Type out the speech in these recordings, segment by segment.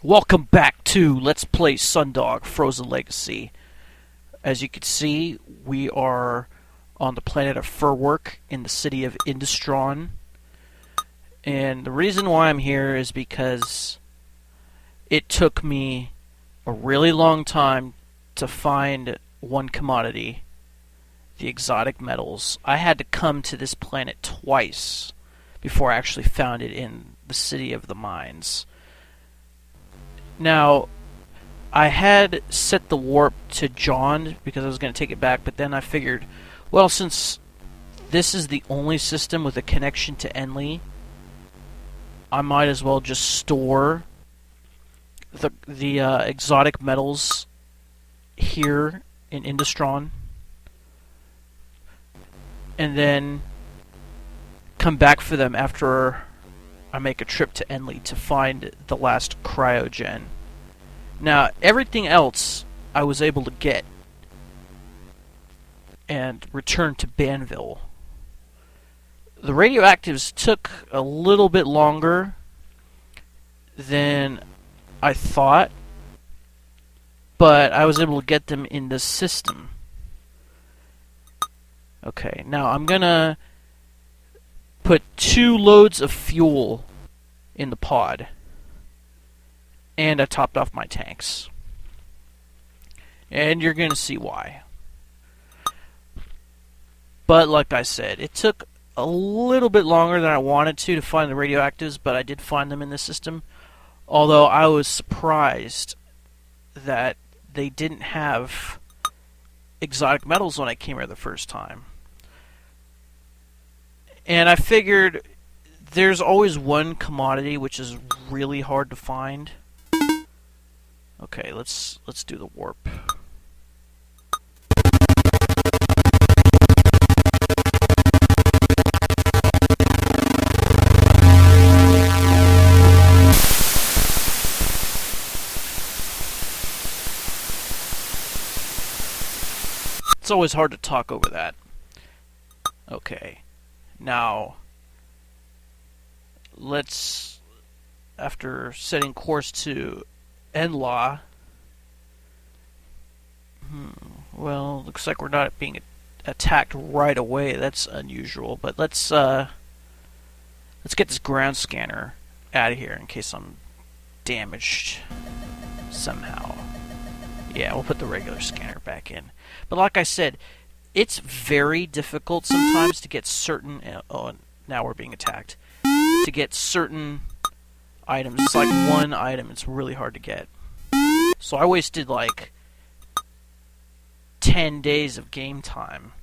Welcome back to Let's Play Sundog Frozen Legacy. As you can see, we are on the planet of Ferrwerk in the city of Industron. And the reason why I'm here is because it took me a really long time to find one commodity, the exotic metals. I had to come to this planet twice before I actually found it in the city of the mines. Now, I had set the warp to Jondd because I was going to take it back, but then I figured, well, since this is the only system with a connection to Enlie, I might as well just store the exotic metals here in Industron, and then come back for them after I make a trip to Enlie to find the last cryogen. Now, everything else I was able to get and return to Banville. The radioactives took a little bit longer than I thought, but I was able to get them in the system. Okay, now I'm gonna put 2 loads of fuel in the pod, and I topped off my tanks, and you're gonna see why. But like I said, it took a little bit longer than I wanted to find the radioactives, but I did find them in the system, although I was surprised that they didn't have exotic metals when I came here the first time. And I figured there's always one commodity which is really hard to find. Okay, let's do the warp. It's always hard to talk over that. Okay. Now, let's, after setting course to Enlie, well, looks like we're not being attacked right away. That's unusual, but let's get this ground scanner out of here in case I'm damaged somehow. Yeah, we'll put the regular scanner back in. But like I said, it's very difficult sometimes to get certain... Oh, now we're being attacked. To get certain items. It's like one item. It's really hard to get. So I wasted like 10 days of game time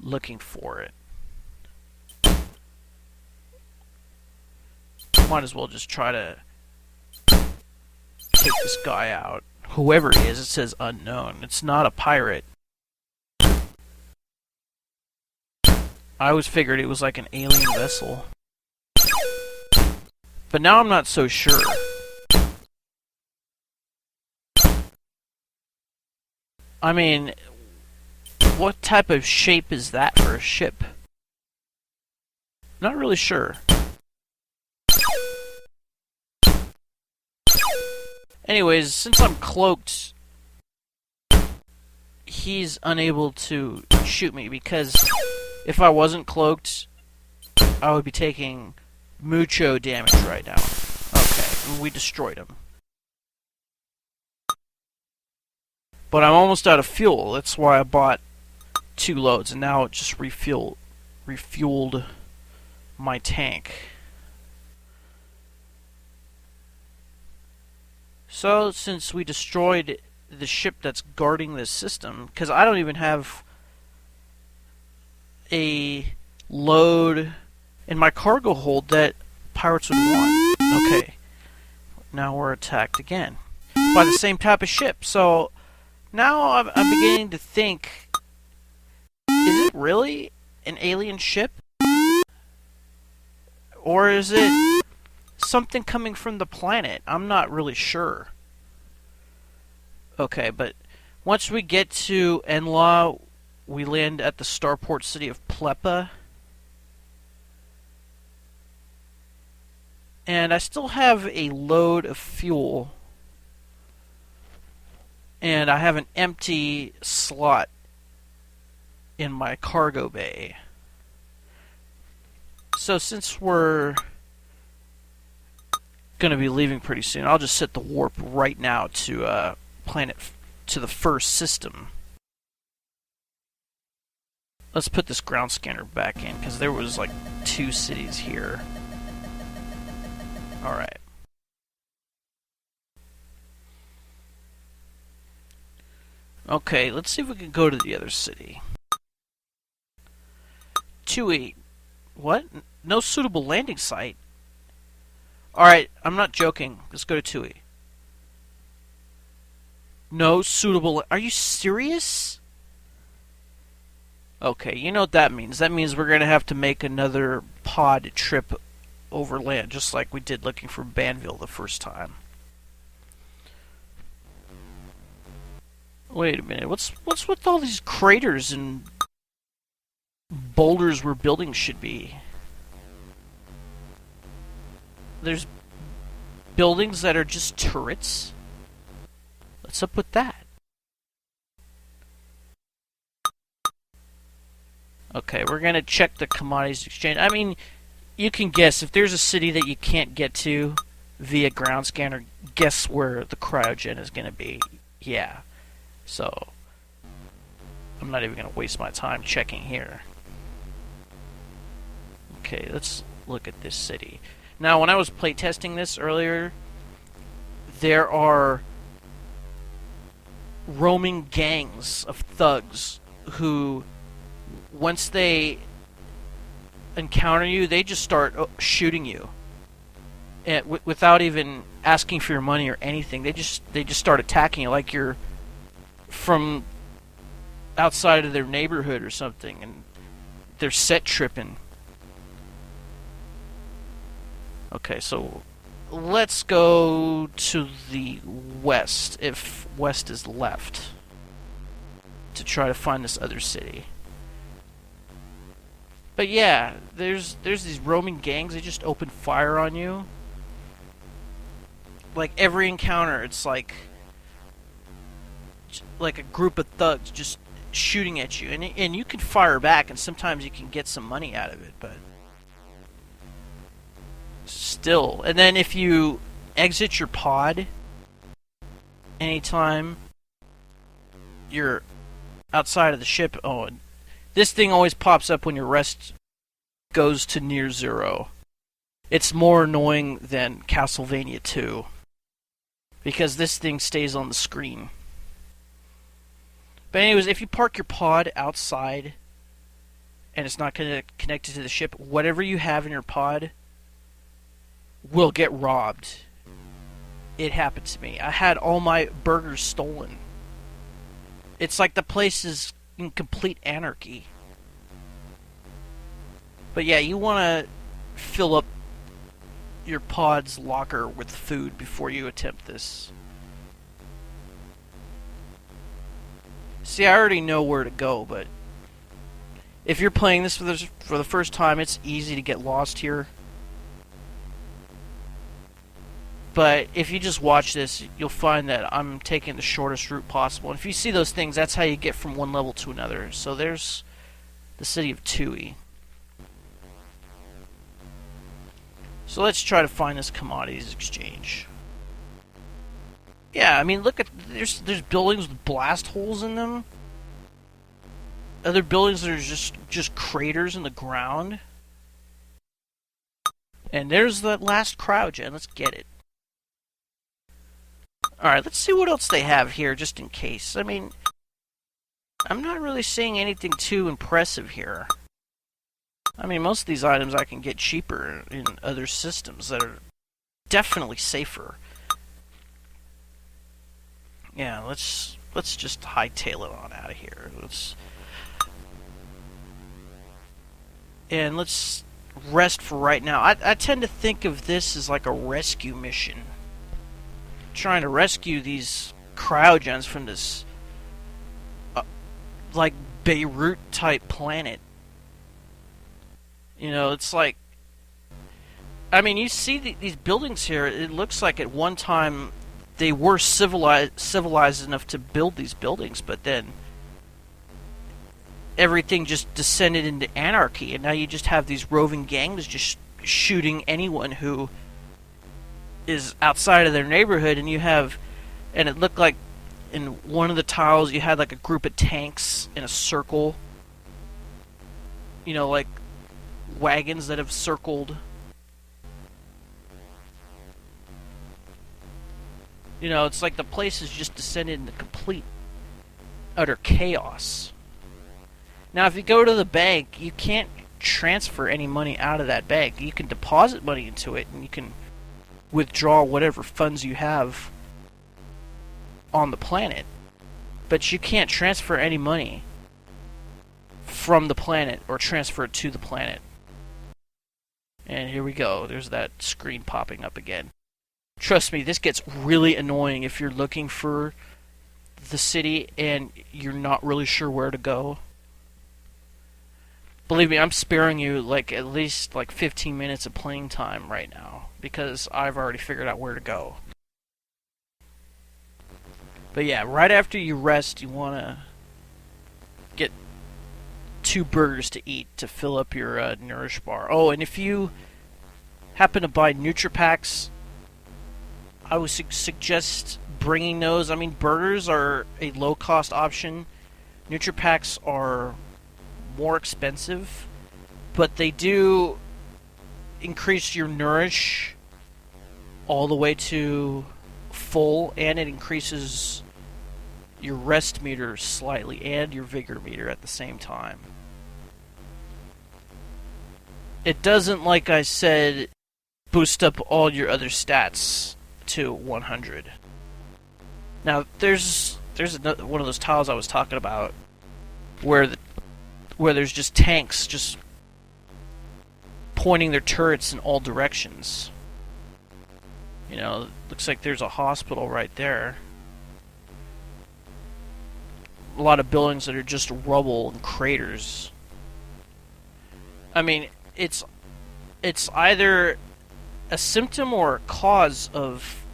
looking for it. Might as well just try to take this guy out. Whoever he is, it says unknown. It's not a pirate. I always figured it was like an alien vessel. But now I'm not so sure. I mean, what type of shape is that for a ship? Not really sure. Anyways, since I'm cloaked, he's unable to shoot me because if I wasn't cloaked, I would be taking mucho damage right now. Okay, we destroyed him. But I'm almost out of fuel. That's why I bought 2 loads, and now it just refueled my tank. So, since we destroyed the ship that's guarding this system, because I don't even have a load in my cargo hold that pirates would want. Okay, now we're attacked again by the same type of ship. So now I'm beginning to think, is it really an alien ship? Or is it something coming from the planet? I'm not really sure. Okay, but once we get to Enlie, we land at the starport city of Plepa. And I still have a load of fuel. And I have an empty slot in my cargo bay. So since we're going to be leaving pretty soon, I'll just set the warp right now to to the first system. Let's put this ground scanner back in, because there was like 2 cities here. Alright. Okay, let's see if we can go to the other city. 2-8. What? No suitable landing site? Alright, I'm not joking. Let's go to 2-8. No suitable... Are you serious? Okay, you know what that means. That means we're going to have to make another pod trip overland, just like we did looking for Banville the first time. Wait a minute, what's with all these craters and boulders where buildings should be? There's buildings that are just turrets? What's up with that? Okay, we're gonna check the commodities exchange. I mean, you can guess, if there's a city that you can't get to via ground scanner, guess where the cryogen is gonna be. Yeah. So, I'm not even going to waste my time checking here. Okay, let's look at this city. Now, when I was playtesting this earlier, there are roaming gangs of thugs who, once they encounter you, they just start shooting you. And without even asking for your money or anything. They just start attacking you like you're from outside of their neighborhood or something, and they're set tripping. Okay, so let's go to the west, if west is left, to try to find this other city. But yeah, there's these roaming gangs. They just open fire on you. Like every encounter, it's like a group of thugs just shooting at you, and you can fire back, and sometimes you can get some money out of it, but still. And then if you exit your pod anytime you're outside of the ship, this thing always pops up when your rest goes to near 0. It's more annoying than Castlevania 2, because this thing stays on the screen. But anyways, if you park your pod outside and it's not connected to the ship, whatever you have in your pod will get robbed. It happened to me. I had all my burgers stolen. It's like the place is in complete anarchy. But yeah, you want to fill up your pod's locker with food before you attempt this. See, I already know where to go, but if you're playing this for the first time, it's easy to get lost here. But if you just watch this, you'll find that I'm taking the shortest route possible. And if you see those things, that's how you get from one level to another. So there's the city of Tui. So let's try to find this commodities exchange. Yeah, I mean, look at there's buildings with blast holes in them. Other buildings that are just craters in the ground. And there's the last cryogen. Let's get it. Alright, let's see what else they have here, just in case. I mean, I'm not really seeing anything too impressive here. I mean, most of these items I can get cheaper in other systems that are definitely safer. Yeah, let's just hightail it on out of here. Let's rest for right now. I tend to think of this as like a rescue mission. Trying to rescue these cryogens from this like Beirut type planet. You know, it's like I mean, you see these buildings here. It looks like at one time they were civilized enough to build these buildings, but then everything just descended into anarchy, and now you just have these roving gangs just shooting anyone who is outside of their neighborhood. And it looked like in one of the tiles you had like a group of tanks in a circle, like wagons that have circled. It's like the place has just descended into complete utter chaos. Now, if you go to the bank, you can't transfer any money out of that bank. You can deposit money into it, and you can withdraw whatever funds you have on the planet. But you can't transfer any money from the planet or transfer it to the planet. And here we go. There's that screen popping up again. Trust me, this gets really annoying if you're looking for the city and you're not really sure where to go. Believe me, I'm sparing you at least 15 minutes of playing time right now because I've already figured out where to go. But yeah, right after you rest, you want to get 2 burgers to eat to fill up your nourish bar. Oh, and if you happen to buy NutriPacks, I would suggest bringing those. I mean, burgers are a low-cost option. NutriPacks are more expensive, but they do increase your nourish all the way to full, and it increases your rest meter slightly and your vigor meter at the same time. It doesn't, like I said, boost up all your other stats to 100. Now, there's another one of those tiles I was talking about where there's just tanks just pointing their turrets in all directions. Looks like there's a hospital right there. A lot of buildings that are just rubble and craters. I mean, it's either a symptom or a cause of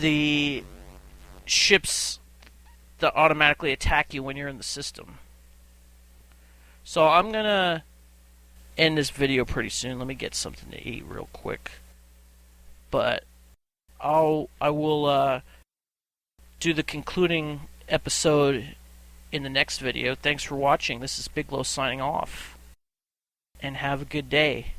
the ships that automatically attack you when you're in the system. So I'm gonna end this video pretty soon. Let me get something to eat real quick. But I will do the concluding episode in the next video. Thanks for watching. This is Biglow signing off. And have a good day.